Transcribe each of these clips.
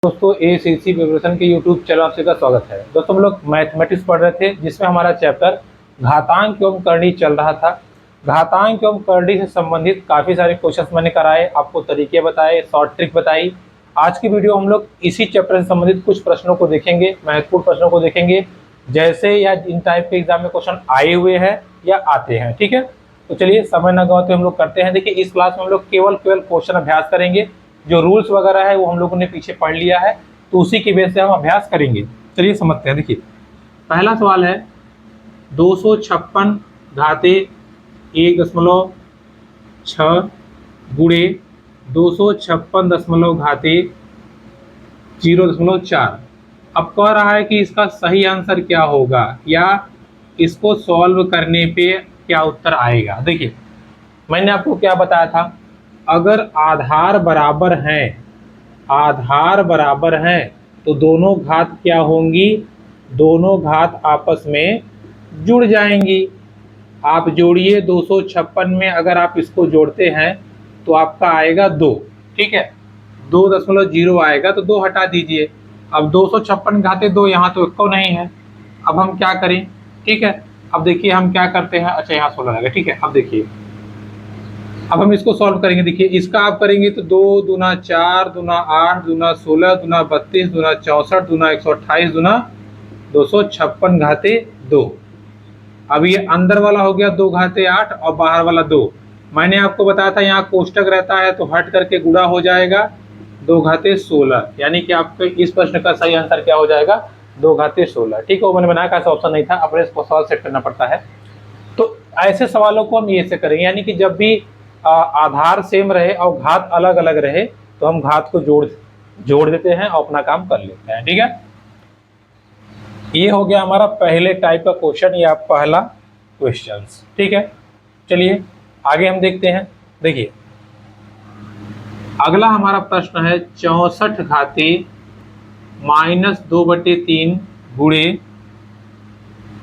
दोस्तों ACC preparation के YouTube channel आपसे का स्वागत है। दोस्तों हम लोग मैथमेटिक्स पढ़ रहे थे जिसमें हमारा चैप्टर घातांक एवं करणी चल रहा था। घातांक एवं करणी से संबंधित काफ़ी सारे क्वेश्चंस मैंने कराए, आपको तरीके बताए, शॉर्ट ट्रिक बताई। आज की वीडियो हम लोग इसी चैप्टर से संबंधित कुछ प्रश्नों को देखेंगे, महत्वपूर्ण प्रश्नों को देखेंगे, जैसे या इन टाइप के एग्जाम में क्वेश्चन आए हुए हैं या आते हैं। ठीक है, तो चलिए समय न गवाते हम लोग करते हैं। देखिए इस क्लास में हम लोग केवल क्वेश्चन अभ्यास करेंगे। जो रूल्स वगैरह है वो हम लोगों ने पीछे पढ़ लिया है, तो उसी की बेस से हम अभ्यास करेंगे। चलिए समझते हैं। देखिए पहला सवाल है 256 घाते 1.6 गुणे 256 घाते 0.4। अब कह रहा है कि इसका सही आंसर क्या होगा या इसको सॉल्व करने पे क्या उत्तर आएगा। देखिए मैंने आपको क्या बताया था, अगर आधार बराबर हैं तो दोनों घात क्या होंगी, दोनों घात आपस में जुड़ जाएंगी। आप जोड़िए 256 में अगर आप इसको जोड़ते हैं तो आपका आएगा 2। ठीक है, 2.0 आएगा तो 2 हटा दीजिए। अब 256 घाते 2, यहाँ तो एक नहीं है। अब हम क्या करें, ठीक है, अब देखिए हम क्या करते हैं। अच्छा यहाँ 16 लगा, ठीक है। अब देखिए अब हम इसको सॉल्व करेंगे। देखिए इसका आप करेंगे तो 2 दूना 4 दूना 8 दूना 16 दूना 32 दूना 64 दूना 128 दूना 256 घाते 2। अब ये अंदर वाला हो गया 2 घाते 8 और बाहर वाला 2। मैंने आपको बताया था यहाँ कोष्टक रहता है तो हट करके गुणा हो जाएगा 2 घाते 16, यानी कि आपके इस प्रश्न का सही आंसर क्या हो जाएगा, 2 घाते 16। ठीक है, वो मैंने बनाया, ऐसा ऑप्शन नहीं था, अपने इसको सवाल सेट करना पड़ता है। तो ऐसे सवालों को हम ये से करेंगे, यानी कि जब भी आधार सेम रहे और घात अलग अलग रहे तो हम घात को जोड़ देते हैं और अपना काम कर लेते हैं। ठीक है, ये हो गया हमारा पहले टाइप का क्वेश्चन या पहला क्वेश्चन। ठीक है, चलिए आगे हम देखते हैं। देखिए अगला हमारा प्रश्न है 64 घाते -2/3 गुणे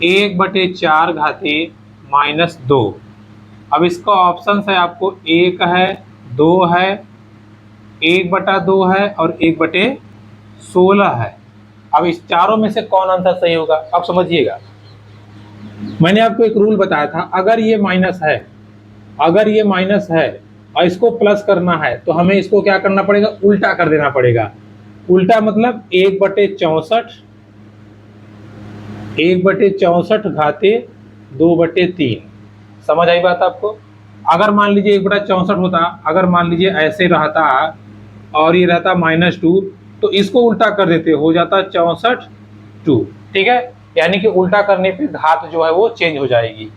1/4 घाते -2। अब इसका ऑप्शन है आपको 1 है, 2 है, 1/2 है और 1/16 है। अब इस चारों में से कौन आंसर सही होगा, अब समझिएगा। मैंने आपको एक रूल बताया था, अगर ये माइनस है और इसको प्लस करना है तो हमें इसको क्या करना पड़ेगा, उल्टा कर देना पड़ेगा। उल्टा मतलब 1/64 घाते 2/3। समझ आई बात आपको। अगर मान लीजिए 1/64 होता, अगर मान लीजिए ऐसे रहता और ये रहता -2, तो इसको उल्टा कर देते, हो जाता 64/2। ठीक है, यानी कि उल्टा करने पे घात जो है वो चेंज हो जाएगी।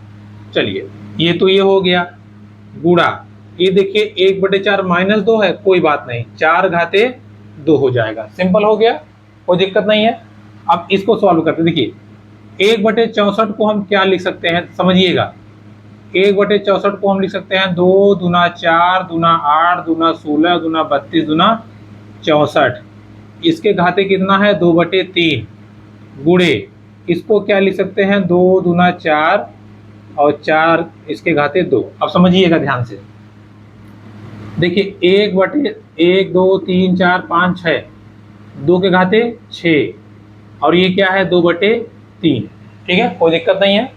चलिए ये तो ये हो गया गुणा, ये देखिए 1/4 -2 है, कोई बात नहीं, 4 घाते 2 हो जाएगा। सिंपल हो गया, कोई दिक्कत नहीं है। अब इसको सॉल्व करते, देखिए 1/64 को हम क्या लिख सकते हैं, समझिएगा। 1/64 को हम लिख सकते हैं 2 दूना 4 दूना 8 दूना 16 दूना 32 दूना 64। इसके घाते कितना है, 2/3 गुणे इसको क्या लिख सकते हैं, 2 दूना 4 और 4 इसके घाते 2। अब समझिएगा ध्यान से, देखिए 1/1 2 3 4 5 6, 2 के घाते 6 और ये क्या है 2/3। ठीक है, कोई दिक्कत नहीं है।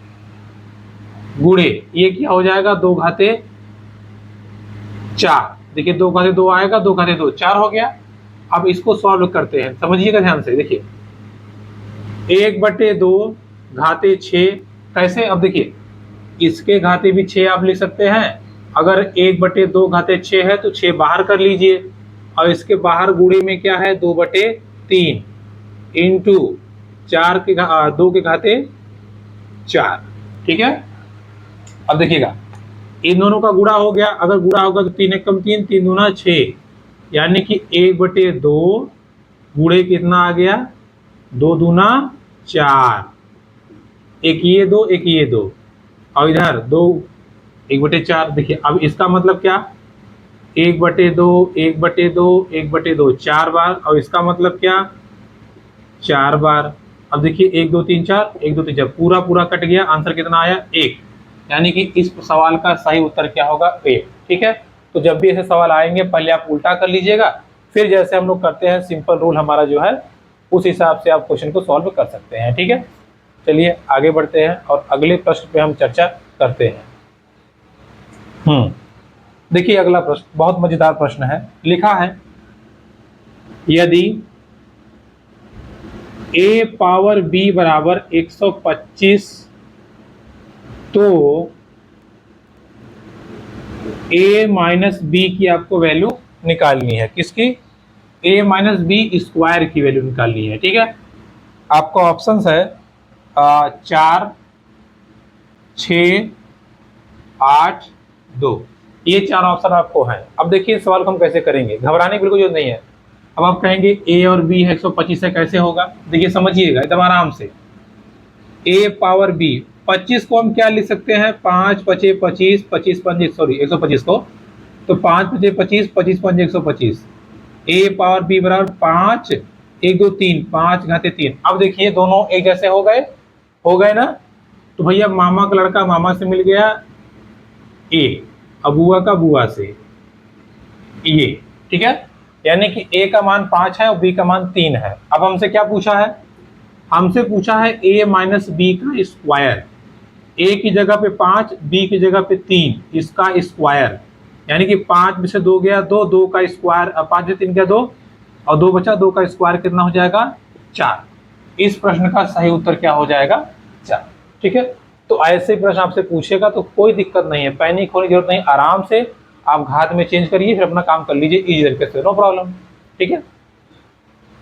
गुणे ये क्या हो जाएगा, 2 घाते 4, देखिए 2 घाते 2 आएगा, 2 घाते 2 4 हो गया। अब इसको सॉल्व करते हैं, समझिएगा ध्यान से। देखिए 1/2 घाते 6 कैसे, अब देखिए इसके घाते भी 6 आप लिख सकते हैं। अगर 1/2 घाते 6 है तो 6 बाहर कर लीजिए और इसके बाहर गुणे में क्या है 2/3 इंटू 2 के घाते 4। ठीक है, अब देखिएगा इन दोनों का गुणा हो गया, अगर गुणा होगा तो 3 एकम 3 3 दूना 6, यानी कि 1/2 गुणे कितना आ गया, 2 दूना 4, एक ये 2 एक ये 2 और इधर 2 1/4। देखिए अब इसका मतलब क्या, 1/2 1/2 1/2 4 बार, और इसका मतलब क्या 4 बार। अब देखिए 1 2 3 4 1 2 3 4 पूरा पूरा कट गया, आंसर कितना आया 1, यानी कि इस सवाल का सही उत्तर क्या होगा 1। ठीक है, तो जब भी ऐसे सवाल आएंगे पहले आप उल्टा कर लीजिएगा, फिर जैसे हम लोग करते हैं सिंपल रूल हमारा जो है उस हिसाब से आप क्वेश्चन को सॉल्व कर सकते हैं। ठीक है, चलिए आगे बढ़ते हैं और अगले प्रश्न पे हम चर्चा करते हैं। देखिए अगला प्रश्न बहुत मजेदार प्रश्न है। लिखा है यदि a पावर b बराबर 125 तो a माइनस बी की आपको वैल्यू निकालनी है। किसकी? a माइनस बी स्क्वायर की वैल्यू निकालनी है। ठीक है, आपको ऑप्शंस है 4, 6, 8, 2, ये 4 ऑप्शन आपको हैं। अब देखिए इस सवाल को हम कैसे करेंगे, घबराने की बिल्कुल जरूरत नहीं है। अब आप कहेंगे a और b है 125 है, कैसे होगा? देखिए समझिएगा एकदम आराम से। a पावर b 25 को हम क्या लिख सकते हैं? 5 5 25 25 5 सॉरी 125 को, तो 5 5 25 25 5 125। a पावर b बराबर 5 1 2 3 5 घाते 3। अब देखिए दोनों एक जैसे हो गए ना, तो भैया मामा का लड़का मामा से मिल गया a, अब बुआ का बुआ से ये। ठीक है, यानी कि a का मान 5 है और b का मान 3 है। अब हमसे क्या पूछा है? हमसे पूछा है a माइनस बी का स्क्वायर। a की जगह पे 5, b की जगह पे 3, इसका स्क्वायर, यानी कि 5 में से 2 गया 2, 2 का स्क्वायर, 5 से 3 गया 2 और 2 बचा, 2 का स्क्वायर कितना हो जाएगा? 4। इस प्रश्न का सही उत्तर क्या हो जाएगा? 4। ठीक है, तो ऐसे प्रश्न आपसे पूछेगा तो कोई दिक्कत नहीं है, पैनिक होने की जरूरत नहीं, आराम से आप घात में चेंज करिए, फिर अपना काम कर लीजिए इजी तरीके से, नो प्रॉब्लम। ठीक है,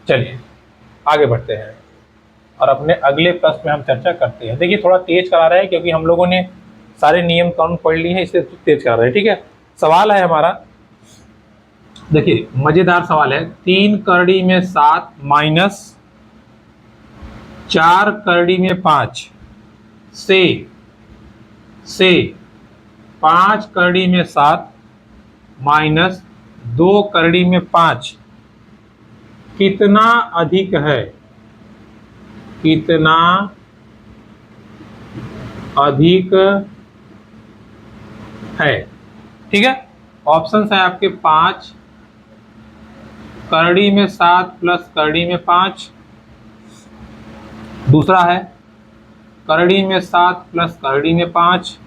चलिए आगे बढ़ते हैं और अपने अगले प्रश्न में हम चर्चा करते हैं। देखिए थोड़ा तेज करा रहे हैं क्योंकि हम लोगों ने सारे नियम कानून पढ़ लिए हैं, इसलिए तेज करा रहे हैं। ठीक है, सवाल है हमारा, देखिए मजेदार सवाल है। 3 करड़ी में 7 माइनस 4 करड़ी में 5 से 5 करड़ी में 7 माइनस 2 करड़ी में 5 कितना अधिक है? कितना अधिक है? ठीक है, ऑप्शन है आपके 5 करड़ी में 7 प्लस करड़ी में 5, दूसरा है करड़ी में 7 प्लस करड़ी में 5,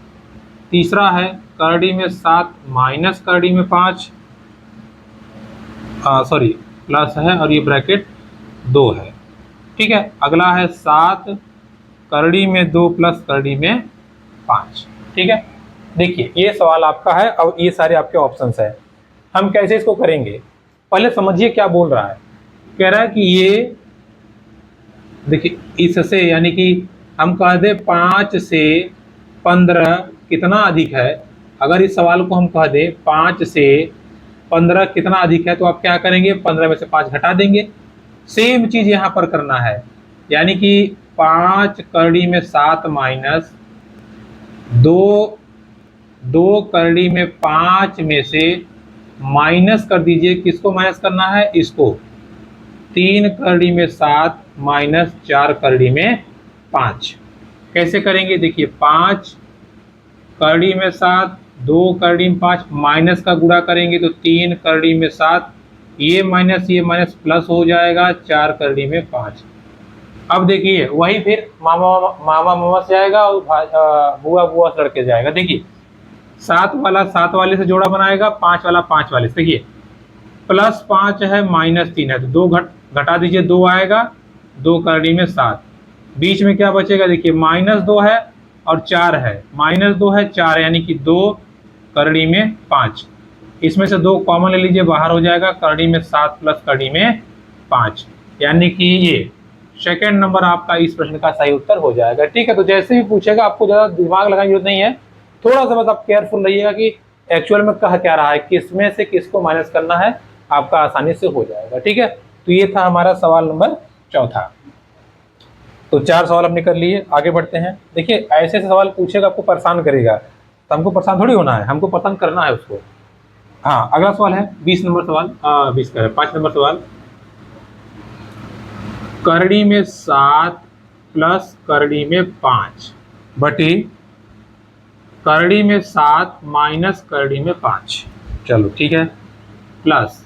तीसरा है करड़ी में 7 माइनस करड़ी में 5, सॉरी प्लस है और ये ब्रैकेट 2 है। ठीक है, अगला है 7 करड़ी में 2 प्लस करड़ी में 5। ठीक है, देखिए ये सवाल आपका है और ये सारे आपके ऑप्शंस है। हम कैसे इसको करेंगे, पहले समझिए क्या बोल रहा है। कह रहा है कि ये देखिए इससे, यानी कि हम कह दे 5 से 15 कितना अधिक है। अगर इस सवाल को हम कह दे 5 से 15 कितना अधिक है, तो आप क्या करेंगे? 15 में से 5 घटा देंगे। सेम चीज यहाँ पर करना है, यानी कि 5 करड़ी में 7 माइनस 2 करड़ी में 5 में से माइनस कर दीजिए। किसको माइनस करना है? इसको। 3 करड़ी में 7 माइनस 4 करड़ी में 5। कैसे करेंगे? देखिए 5 करड़ी में 7, 2 करड़ी में 5, माइनस का गुणा करेंगे तो 3 करड़ी में 7, ये माइनस प्लस हो जाएगा 4 करड़ी में 5। अब देखिए वही फिर मामा से जाएगा और बुआ बुआ से लड़के जाएगा। देखिए 7 वाला 7 वाले से जोड़ा बनाएगा, 5 वाला 5 वाले से। देखिए प्लस 5 है माइनस 3 है, तो 2 घटा दीजिए, 2 आएगा, 2 करड़ी में 7, बीच में क्या बचेगा? देखिए -2 है और 4 है, -2 है 4, यानी कि 2 करड़ी में 5। इसमें से 2 कॉमन ले लीजिए, बाहर हो जाएगा करड़ी में 7 प्लस करड़ी में 5, यानी कि ये सेकेंड नंबर आपका इस प्रश्न का सही उत्तर हो जाएगा। ठीक है, तो जैसे भी पूछेगा आपको ज़्यादा दिमाग लगाने की जरूरत नहीं है, थोड़ा सा बस आप केयरफुल रहिएगा कि एक्चुअल में कह क्या रहा है, किसमें से किसको माइनस करना है, आपका आसानी से हो जाएगा। ठीक है, तो ये था हमारा सवाल नंबर 4। तो 4 सवाल हमने कर लिए, आगे बढ़ते हैं। देखिए ऐसे सवाल पूछेगा आपको परेशान करेगा, तो हमको परेशान थोड़ी होना है, हमको पसंद करना है उसको। हाँ, अगला सवाल है 20 नंबर सवाल, 5 नंबर सवाल। करड़ी में 7 प्लस करड़ी में 5 बटे करड़ी में 7 माइनस करड़ी में 5। चलो ठीक है, प्लस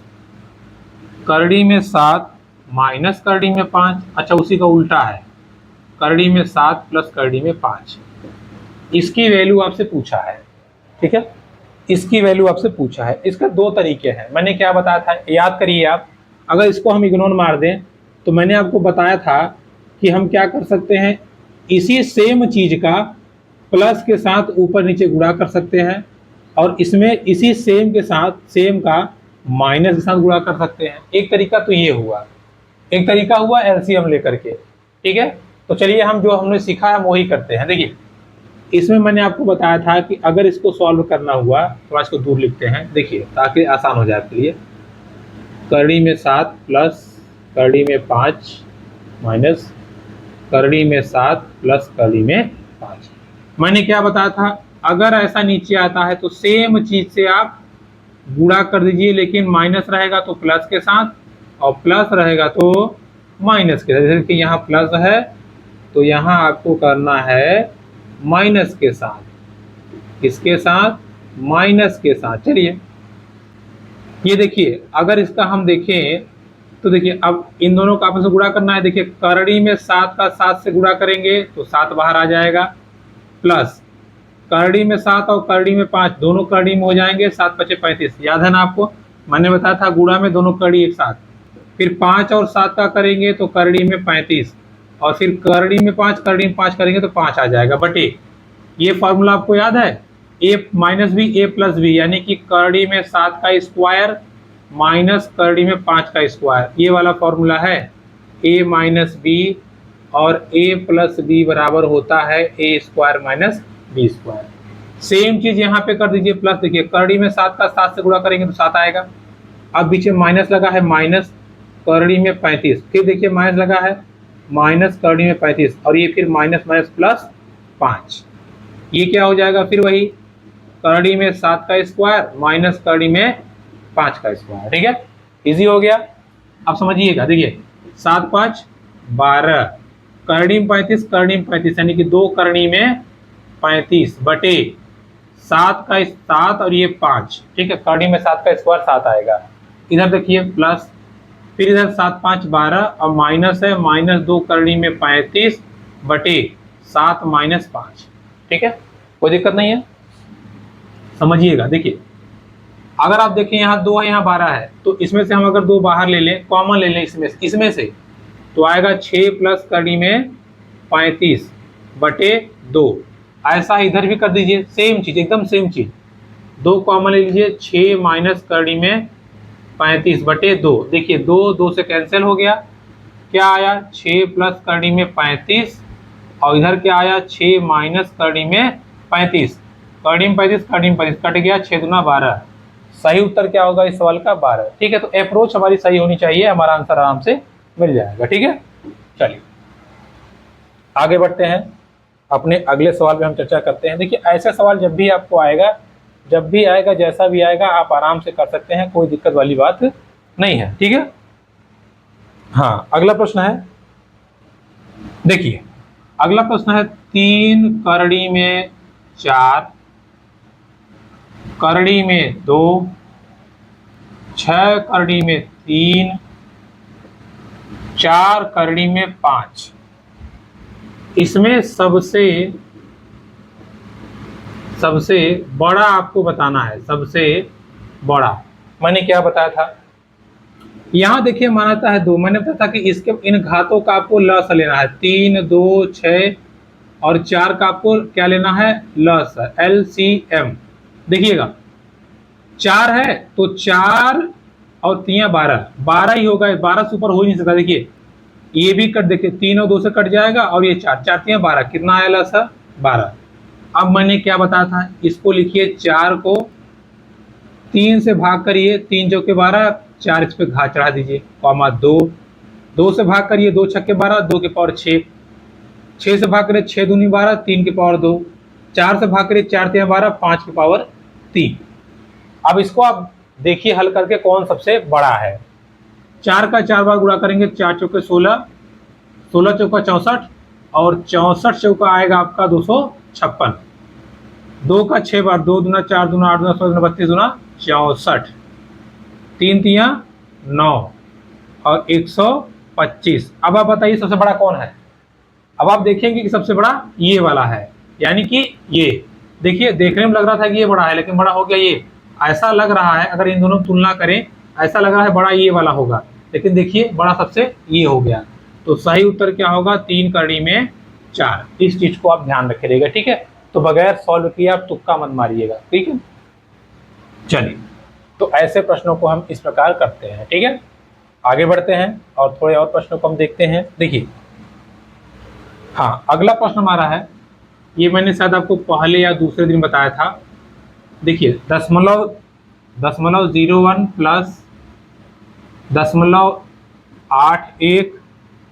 करड़ी में 7 माइनस करड़ी में 5, अच्छा उसी का उल्टा है, करड़ी में 7 प्लस करड़ी में 5। इसकी वैल्यू आपसे पूछा है, ठीक है, इसकी वैल्यू आपसे पूछा है। इसका दो तरीके हैं, मैंने क्या बताया था याद करिए आप। अगर इसको हम इग्नोर मार दें तो मैंने आपको बताया था कि हम क्या कर सकते हैं, इसी सेम चीज का प्लस के साथ ऊपर नीचे गुणा कर सकते हैं, और इसमें इसी सेम के साथ सेम का माइनस के साथ गुणा कर सकते हैं। एक तरीका तो ये हुआ, एक तरीका हुआ एलसीएम लेकर के, ठीक है। तो चलिए हम जो हमने सीखा है वही करते हैं। देखिए इसमें मैंने आपको बताया था कि अगर इसको सॉल्व करना हुआ तो इसको दूर लिखते हैं, देखिए ताकि आसान हो जाए आपके लिए। करड़ी में 7 प्लस करड़ी में 5 माइनस करड़ी में 7 प्लस करड़ी में 5। मैंने क्या बताया था, अगर ऐसा नीचे आता है तो सेम चीज से आप गुणा कर दीजिए, लेकिन माइनस रहेगा तो प्लस के साथ और प्लस रहेगा तो माइनस के साथ। जैसे कि यहाँ प्लस है तो यहाँ आपको करना है माइनस के साथ, किसके साथ, माइनस के साथ। चलिए ये देखिए अगर इसका हम देखें तो देखिए अब इन दोनों का आपस में गुणा करना है। देखिए करड़ी में 7 का 7 से गुणा करेंगे तो 7 बाहर आ जाएगा, प्लस करड़ी में 7 और करड़ी में 5 दोनों करड़ी में हो जाएंगे, 7 5 35। याद है ना आपको, मैंने बताया था गुणा में दोनों करड़ी एक साथ। फिर 5 और 7 का करेंगे तो करड़ी में 35, और फिर करड़ी में 5 करड़ी में 5 करेंगे तो 5 आ जाएगा बटे। ये फॉर्मूला आपको याद है, a minus b a plus b, यानी कि करड़ी में 7 का स्क्वायर माइनस करड़ी में 5 का स्क्वायर, ये वाला फॉर्मूला है। a माइनस बी और a प्लस बी बराबर होता है a square minus b square. Same चीज यहाँ पे कर दीजिए प्लस। देखिए करड़ी में 7 का 7 से गुणा करेंगे तो 7 आएगा। अब बीच में माइनस लगा है, माइनस करड़ी में 35, फिर देखिए माइनस लगा है, माइनस करड़ी में 35, और ये फिर माइनस माइनस प्लस 5। ये क्या हो जाएगा, फिर वही करड़ी में 7 का स्क्वायर माइनस करड़ी में 5 का स्क्वायर। ठीक है, इजी हो गया। अब समझिएगा, देखिए 7 5 12, करड़ी में 35 करड़ी में 35, यानी कि 2 करड़ी में 35 बटे 7 का 7 और ये 5। ठीक है, करड़ी में 7 का स्क्वायर 7 आएगा। इधर देखिए प्लस, फिर इधर 7 5 12 और माइनस है, माइनस 2 करड़ी में 35 बटे 7 माइनस 5। ठीक है, कोई दिक्कत नहीं है, समझिएगा। देखिए अगर आप देखें यहाँ 2 है यहाँ 12 है, तो इसमें से हम अगर 2 बाहर ले लें, कॉमन ले लें इसमें से, तो आएगा 6 प्लस करड़ी में 35 बटे 2। ऐसा इधर भी कर दीजिए, सेम चीज, एकदम सेम चीज। 2 कॉमन ले लीजिए, 6 माइनस करड़ी में 35 बटे 2। देखिए 2 से कैंसिल हो गया, क्या आया 6 प्लस करड़ी में 35, और इधर क्या आया 6 माइनस करड़ी में 35। करड़ी में 35 करड़ी में 35 कट गया, 6 दूना 12। सही उत्तर क्या होगा इस सवाल का, 12। ठीक है, तो अप्रोच हमारी सही होनी चाहिए, हमारा आंसर आराम से मिल जाएगा। ठीक है, चलिए आगे बढ़ते हैं, अपने अगले सवाल पे हम चर्चा करते हैं। देखिए ऐसा सवाल जब भी आपको आएगा, जब भी आएगा, जैसा भी आएगा, आप आराम से कर सकते हैं, कोई दिक्कत वाली बात नहीं है। ठीक है, हाँ अगला प्रश्न है, देखिए अगला प्रश्न है 3 करड़ी में 4, करड़ी में 2, 6 करड़ी में 3, 4 करड़ी में 5। इसमें सबसे बड़ा आपको बताना है, सबसे बड़ा। मैंने क्या बताया था, यहां देखिए माना है 2, मैंने बताया था कि इसके इन घातों का आपको लस लेना है। 3 2 6 और 4 का आपको क्या लेना है, लस, LCM। देखिएगा 4 है तो 4 और 3 12, 12 ही होगा, 12 से ऊपर हो ही नहीं सकता। देखिए ये भी कट, देखिए 3 और 2 से कट जाएगा, और ये 4 4 3 12, कितना आया लस, 12। अब मैंने क्या बताया था, इसको लिखिए 4 को 3 से भाग करिए, 3 चौके 12, 4 इस पे घात चढ़ा दीजिए, कॉमा 2 से भाग करिए, 2 छक्के 12, 2 के पावर 6, 6 से भाग करिए 6 दूनी 12, 3 के पावर 2, 4 से भाग करिए 4 3 12, 5 के पावर 3। अब इसको आप देखिए हल करके कौन सबसे बड़ा है। 4 का 4 बार गुणा करेंगे, 4 चौके 16, 16 चौका 64, और 64 चौका आएगा आपका 256। 2 का 6 बार, 2 दूना 4 दूना 8 दूना 16 दूना 32 दूना 64, 3 3 9, और 125। अब आप बताइए सबसे बड़ा कौन है। अब आप देखेंगे कि सबसे बड़ा ये वाला है, यानी कि ये देखिए, देखने में लग रहा था कि ये बड़ा है, लेकिन बड़ा हो गया ये। ऐसा लग रहा है, अगर इन दोनों की तुलना करें, ऐसा लग रहा है बड़ा ये वाला होगा, लेकिन देखिए बड़ा सबसे ये हो गया। तो सही उत्तर क्या होगा, 3 कड़ी में 4। इस चीज को आप ध्यान रखिएगा, ठीक है। तो बगैर सॉल्व किए आप तुक्का मत मारिएगा, ठीक है। चलिए, तो ऐसे प्रश्नों को हम इस प्रकार करते हैं, ठीक है। आगे बढ़ते हैं और थोड़े और प्रश्नों को हम देखते हैं। देखिए, हाँ, अगला प्रश्न हमारा है, ये मैंने शायद आपको पहले या दूसरे दिन बताया था। देखिए, 0.01 प्लस 0.81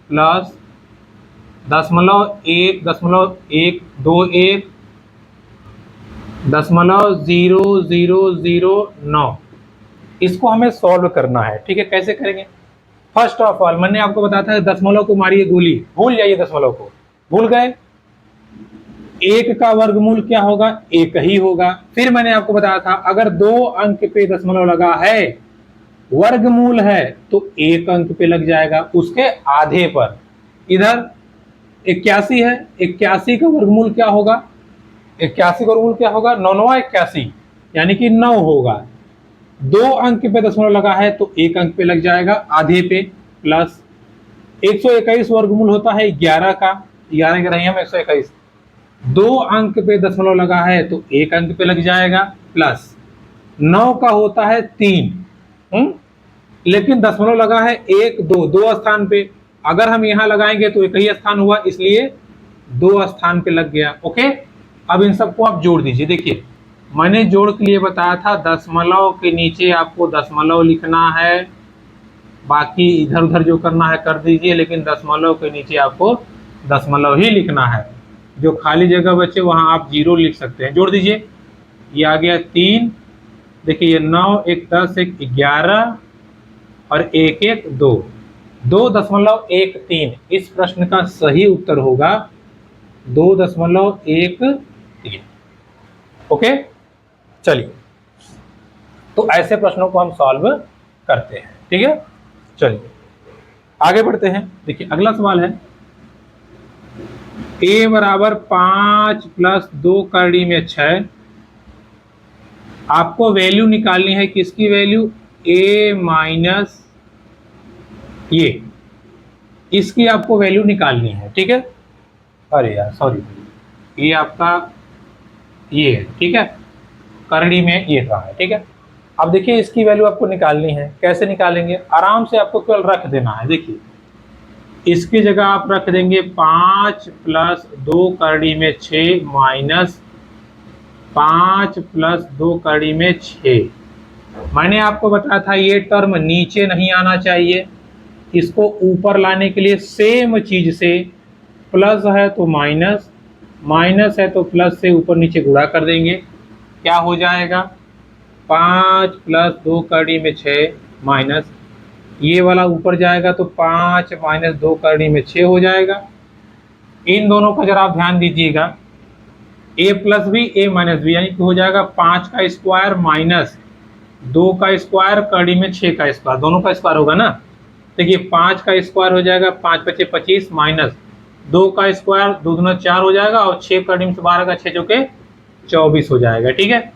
प्लस 0.121 0.0009, इसको हमें सॉल्व करना है, ठीक है। कैसे करेंगे? फर्स्ट ऑफ ऑल मैंने आपको बताया था दशमलव को मारिए गोली, भूल जाइए दशमलव को, भूल गए। 1 का वर्गमूल क्या होगा, 1 ही होगा। फिर मैंने आपको बताया था अगर 2 अंक पे दशमलव लगा है, वर्गमूल है, तो 1 अंक पे लग जाएगा, उसके आधे पर। इधर 81 है, 81 का वर्गमूल क्या होगा, 81 का वर्गमूल क्या होगा, 9 81, यानी कि 9 होगा। 2 अंक पे दशमलव लगा है तो 1 अंक पे लग जाएगा, आधे पे। प्लस 121 वर्गमूल होता है 11 का, 11 के रही हम 121, 2 अंक पे दशमलव लगा है तो 1 अंक पे लग जाएगा। प्लस 9 का होता है 3, लेकिन दशमलव लगा है 1 2, 2 स्थान पे। अगर हम यहां लगाएंगे तो एक ही स्थान हुआ, इसलिए 2 स्थान पे लग गया। ओके, अब इन सबको आप जोड़ दीजिए। देखिए, मैंने जोड़ के लिए बताया था दशमलव के नीचे आपको दशमलव लिखना है, बाकी इधर उधर जो करना है कर दीजिए, लेकिन दशमलव के नीचे आपको दशमलव ही लिखना है। जो खाली जगह बचे वहां आप 0 लिख सकते हैं। जोड़ दीजिए, ये आ गया 3, देखिए ये 9 1 10 1 11 और 1 1 2, 2.13। इस प्रश्न का सही उत्तर होगा 2.13। ओके, चलिए, तो ऐसे प्रश्नों को हम सॉल्व करते हैं, ठीक है। चलिए आगे बढ़ते हैं। देखिए, अगला सवाल है, a बराबर 5 प्लस 2 कड़ी में 6। आपको वैल्यू निकालनी है, किसकी वैल्यू, a माइनस ये, इसकी आपको वैल्यू निकालनी है, ठीक है। अरे यार सॉरी, ये आपका ये है, ठीक है, करड़ी में ये रहा है, ठीक है। अब देखिए, इसकी वैल्यू आपको निकालनी है। कैसे निकालेंगे, आराम से आपको केवल रख देना है। देखिए, इसकी जगह आप रख देंगे 5 प्लस 2 करड़ी में 6 माइनस 5 प्लस 2 कड़ी में 6। मैंने आपको बताया था ये टर्म नीचे नहीं आना चाहिए, इसको ऊपर लाने के लिए सेम चीज से, प्लस है तो माइनस, माइनस है तो प्लस से ऊपर नीचे गुणा कर देंगे। क्या हो जाएगा, 5 प्लस 2 कड़ी में 6 माइनस, ये वाला ऊपर जाएगा तो 5 माइनस 2 कड़ी में 6 हो जाएगा। इन दोनों का जरा आप ध्यान दीजिएगा, a plus b a minus b, यानी कि हो जाएगा 5 का स्क्वायर माइनस 2 का स्क्वायर कड़ी में 6 का स्क्वायर, दोनों का स्क्वायर होगा ना। देखिए, 5 का स्क्वायर हो जाएगा 5 × 5 = 25 माइनस 2 का स्क्वायर 2 × 4 हो जाएगा, और 6 कड़ी में 12 का 6 जो के 24 हो जाएगा, ठीक है।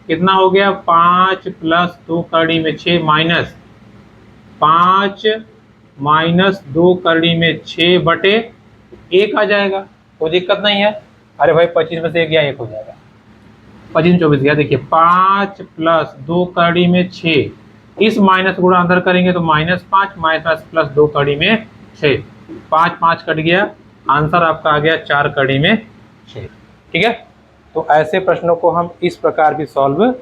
कितना हो गया, 5 प्लस 2 कड़ी में 6 माइनस 5 माइनस 2 कड़ी में 6 बटे 1 आ जाएगा, कोई दिक्कत नहीं है। अरे भाई 25 में से 1 गया 1 हो जाएगा, 25 में 24 गया। देखिए, 5 प्लस 2 कड़ी में 6, इस माइनस गुणा अंदर करेंगे तो -5 माइनस प्लस 2 कड़ी में 6, 5 5 कट गया, आंसर आपका आ गया 4 कड़ी में 6, ठीक है। तो ऐसे प्रश्नों को हम इस प्रकार भी सॉल्व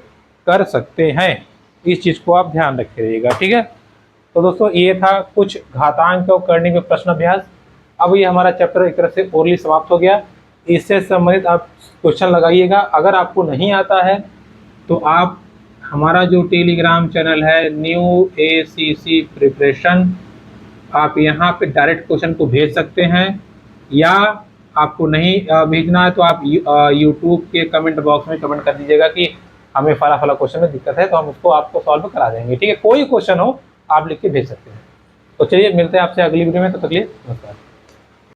कर सकते हैं, इस चीज को आप ध्यान रखिएगा, ठीक है। तो दोस्तों, ये था कुछ घातांक और करने के प्रश्न अभ्यास। अब ये हमारा चैप्टर एक तरह से ओरली समाप्त हो गया। इससे संबंधित आप क्वेश्चन लगाइएगा। अगर आपको नहीं आता है तो आप हमारा जो टेलीग्राम चैनल है न्यू ACC प्रिपरेशन, आप यहाँ पे डायरेक्ट क्वेश्चन को भेज सकते हैं, या आपको नहीं भेजना है तो आप यूट्यूब के कमेंट बॉक्स में कमेंट कर दीजिएगा कि हमें फला क्वेश्चन में दिक्कत है, तो हम उसको आपको सॉल्व करा देंगे, ठीक है। कोई क्वेश्चन हो आप लिख के भेज सकते हैं। तो चलिए मिलते हैं आपसे अगली वीडियो में, तो तक के लिए नमस्कार।